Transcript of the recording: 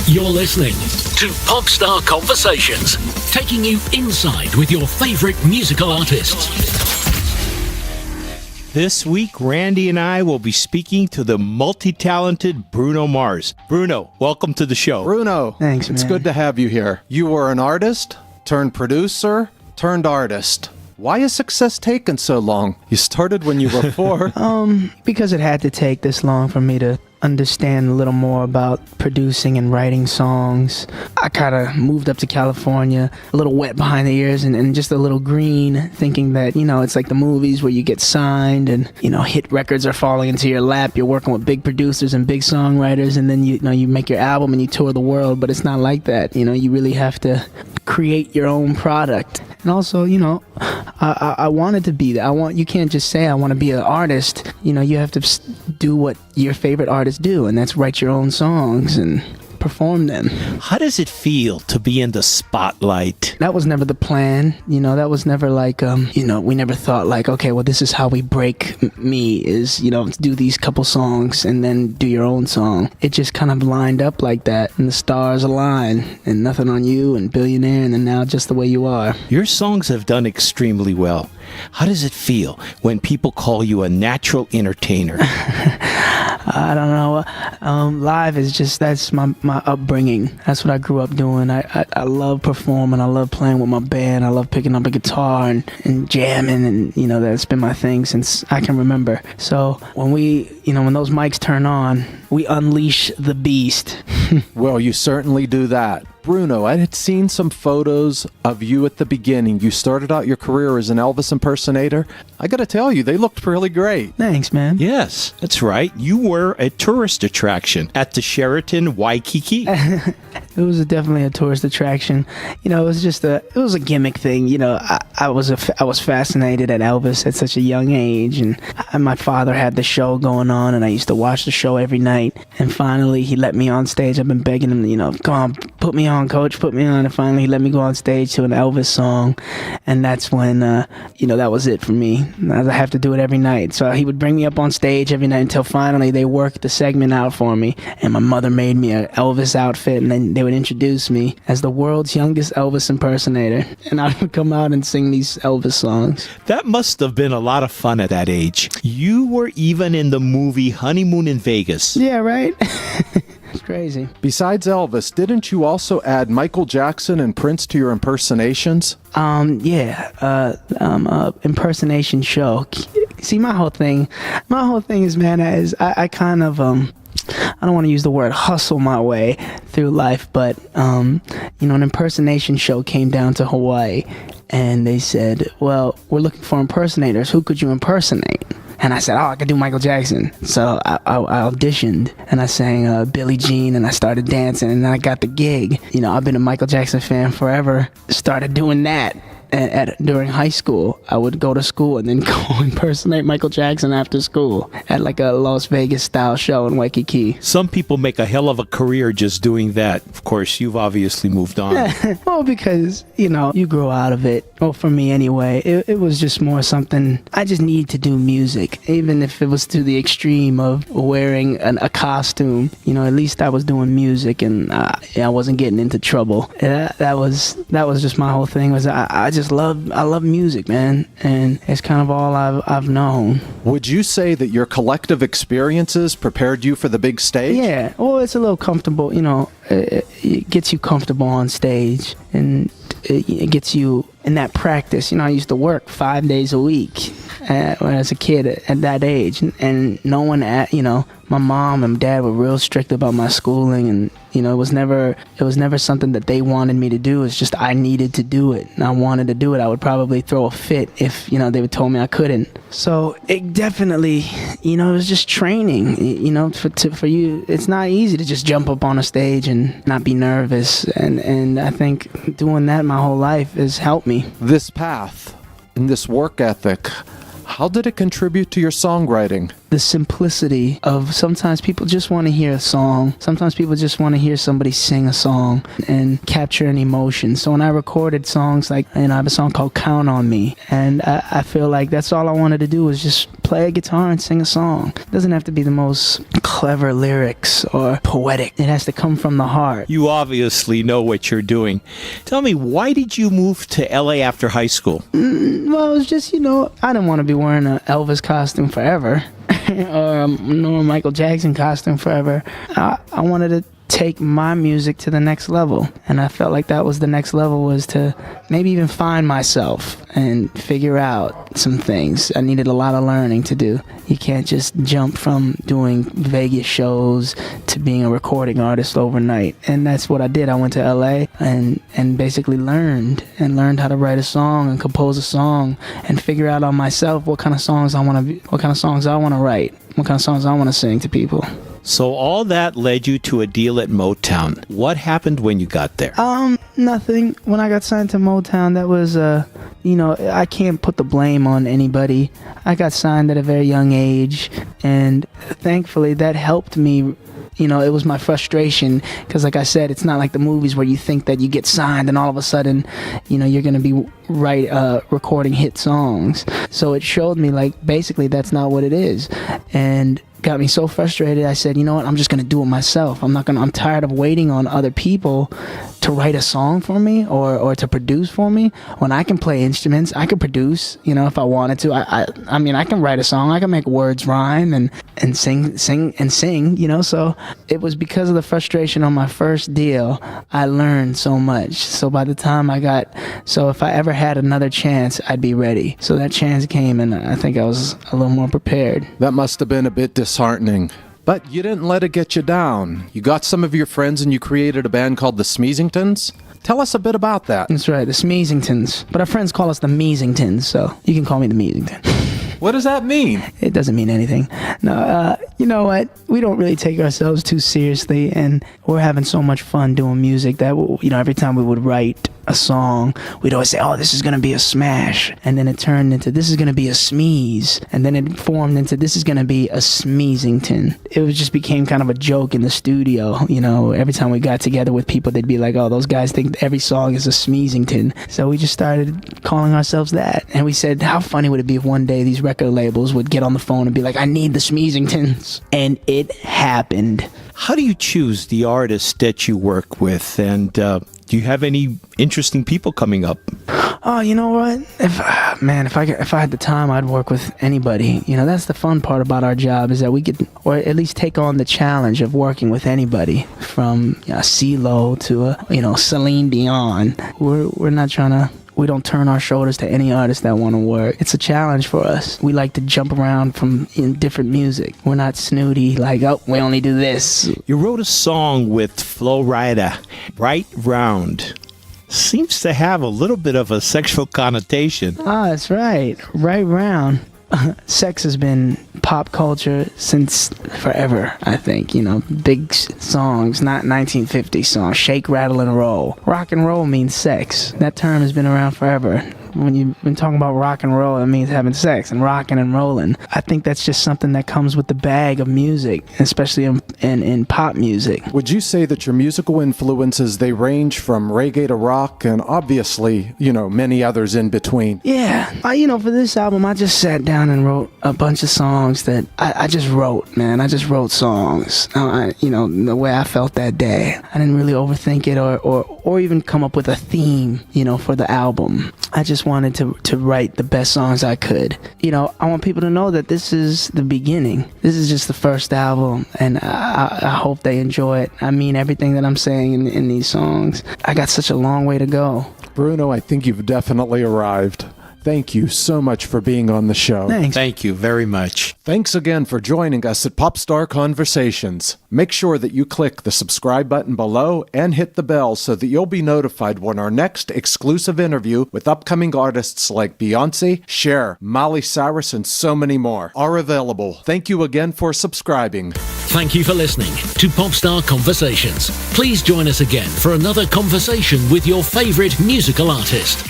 You're listening to Popstar Conversations, taking you inside with your favorite musical artists. This week, Randy and I will be speaking to the multi-talented Bruno Mars. Bruno, welcome to the show. Bruno, thanks, man. It's good to have you here. You were an artist, turned producer, turned artist. Why has success taken so long? You started when you were 4. Because it had to take this long for me to understand a little more about producing and writing songs. I kind of moved up to California, a little wet behind the ears and just a little green, thinking that, it's like the movies where you get signed and, hit records are falling into your lap. You're working with big producers and big songwriters, and then you make your album and you tour the world, but it's not like that. You really have to create your own product. And also, I wanted to be that. You can't just say I want to be an artist. You have to do what your favorite artists do, and that's write your own songs and perform them. How does it feel to be in the spotlight? That was never the plan. That was never like, we never thought like, okay, well, this is how we break me is, do these couple songs and then do your own song. It just kind of lined up like that, and the stars align, and Nothing on You and Billionaire, and then now Just the Way You Are. Your songs have done extremely well. How does it feel when people call you a natural entertainer? I don't know. Live is just, that's my upbringing. That's what I grew up doing. I love performing. I love playing with my band. I love picking up a guitar and jamming, and that's been my thing since I can remember. So when when those mics turn on, we unleash the beast. Well, you certainly do that. Bruno, I had seen some photos of you at the beginning. You started out your career as an Elvis impersonator. I gotta tell you, they looked really great. Thanks, man. Yes, that's right. You were a tourist attraction at the Sheraton Waikiki. It was definitely a tourist attraction. It was just it was a gimmick thing. I was fascinated at Elvis at such a young age, and my father had the show going on, and I used to watch the show every night. And finally, he let me on stage. I've been begging him, come on, put me on, coach, put me on. And finally, he let me go on stage to an Elvis song, and that's when that was it for me. I have to do it every night. So he would bring me up on stage every night until finally they worked the segment out for me, and my mother made me an Elvis outfit, and then they would introduce me as the world's youngest Elvis impersonator, and I would come out and sing these Elvis songs. That must have been a lot of fun at that age. You were even in the movie Honeymoon in Vegas. Yeah, right? It's crazy. Besides Elvis, didn't you also add Michael Jackson and Prince to your impersonations? Impersonation show. See, my whole thing is, man, I kind of, I don't want to use the word hustle my way through life, but, an impersonation show came down to Hawaii, and they said, well, we're looking for impersonators. Who could you impersonate? And I said, I could do Michael Jackson. So I auditioned, and I sang Billie Jean, and I started dancing, and then I got the gig. I've been a Michael Jackson fan forever. Started doing that. During high school, I would go to school and then go impersonate Michael Jackson after school at like a Las Vegas style show in Waikiki. Some people make a hell of a career just doing that. Of course, you've obviously moved on. Well, because, you grow out of it. Well, for me anyway, it was just more something, I just need to do music. Even if it was to the extreme of wearing a costume, at least I was doing music, and I wasn't getting into trouble. That was just my whole thing, was I love music, man, and it's kind of all I've known. Would you say that your collective experiences prepared you for the big stage? Yeah, well, it's a little comfortable, it gets you comfortable on stage, and it gets you in that practice. I used to work 5 days a week when I was a kid at that age, and no one my mom and dad were real strict about my schooling, and it was never something that they wanted me to do. It's just I needed to do it, and I wanted to do it. I would probably throw a fit if they would told me I couldn't. So it definitely it was just training. For you, it's not easy to just jump up on a stage and not be nervous, and I think doing that my whole life has helped me. This path and this work ethic, how did it contribute to your songwriting? the simplicity of sometimes people just want to hear a song. Sometimes people just want to hear somebody sing a song and capture an emotion. So when I recorded songs like, I have a song called Count on Me, and I feel like that's all I wanted to do was just play a guitar and sing a song. It doesn't have to be the most clever lyrics or poetic. It has to come from the heart. You obviously know what you're doing. Tell me, why did you move to LA after high school? Well, it was just, I didn't want to be wearing an Elvis costume forever or a Michael Jackson costume forever. I wanted to take my music to the next level, and I felt like that was the next level, was to maybe even find myself and figure out some things. I needed a lot of learning to do. You can't just jump from doing Vegas shows to being a recording artist overnight, and that's what I did. I went to LA and basically learned how to write a song and compose a song and figure out on myself what kind of songs I want to write, what kind of songs I want to sing to people. So all that led you to a deal at Motown. What happened when you got there? Nothing. When I got signed to Motown, that was, I can't put the blame on anybody. I got signed at a very young age, and thankfully that helped me. It was my frustration, because like I said, it's not like the movies where you think that you get signed and all of a sudden, you're going to be recording hit songs. So it showed me, like, basically that's not what it is. And got me so frustrated, I said, you know what, I'm just going to do it myself. I'm tired of waiting on other people to write a song for me or to produce for me. When I can play instruments, I can produce, if I wanted to. I can write a song, I can make words rhyme and sing, so it was because of the frustration on my first deal, I learned so much. So by the time if I ever had another chance, I'd be ready. So that chance came, and I think I was a little more prepared. That must have been a bit disheartening. But you didn't let it get you down. You got some of your friends and you created a band called the Smeezingtons. Tell us a bit about that. That's right, the Smeezingtons. But our friends call us the Meezingtons, so you can call me the Meezington. What does that mean? It doesn't mean anything. No, you know what? We don't really take ourselves too seriously, and we're having so much fun doing music that, every time we would write a song, we'd always say, oh, this is going to be a smash. And then it turned into, this is going to be a smeeze. And then it formed into, this is going to be a Smeezington. It just became kind of a joke in the studio. Every time we got together with people, they'd be like, oh, those guys think every song is a Smeezington. So we just started calling ourselves that. And we said, how funny would it be if one day these record labels would get on the phone and be like, I need the Smeezingtons. And it happened. How do you choose the artists that you work with? And do you have any interesting people coming up? Oh, you know what? If I had the time, I'd work with anybody. That's the fun part about our job, is that we could, or at least take on the challenge of working with anybody, from CeeLo to Celine Dion. We're not trying to. We don't turn our shoulders to any artist that want to work. It's a challenge for us. We like to jump around in different music. We're not snooty, like, oh, we only do this. You wrote a song with Flo Rida, Right Round. Seems to have a little bit of a sexual connotation. That's right. Right Round. Sex has been pop culture since forever, I think. Big songs, not 1950 songs. Shake, rattle, and roll. Rock and roll means sex. That term has been around forever. When you've been talking about rock and roll, it means having sex and rocking and rolling. I think that's just something that comes with the bag of music, especially in pop music. Would you say that your musical influences, they range from reggae to rock and obviously, many others in between? Yeah. For this album, I just sat down and wrote a bunch of songs that I just wrote, man. I just wrote songs, the way I felt that day. I didn't really overthink it or even come up with a theme, for the album. I just wanted to write the best songs I could. I want people to know that this is the beginning. This is just the first album, and I hope they enjoy it. I mean everything that I'm saying in these songs. I got such a long way to go. Bruno, I think you've definitely arrived. Thank you so much for being on the show. Thanks. Thank you very much. Thanks again for joining us at Popstar Conversations. Make sure that you click the subscribe button below and hit the bell so that you'll be notified when our next exclusive interview with upcoming artists like Beyonce, Cher, Miley Cyrus, and so many more are available. Thank you again for subscribing. Thank you for listening to Popstar Conversations. Please join us again for another conversation with your favorite musical artist.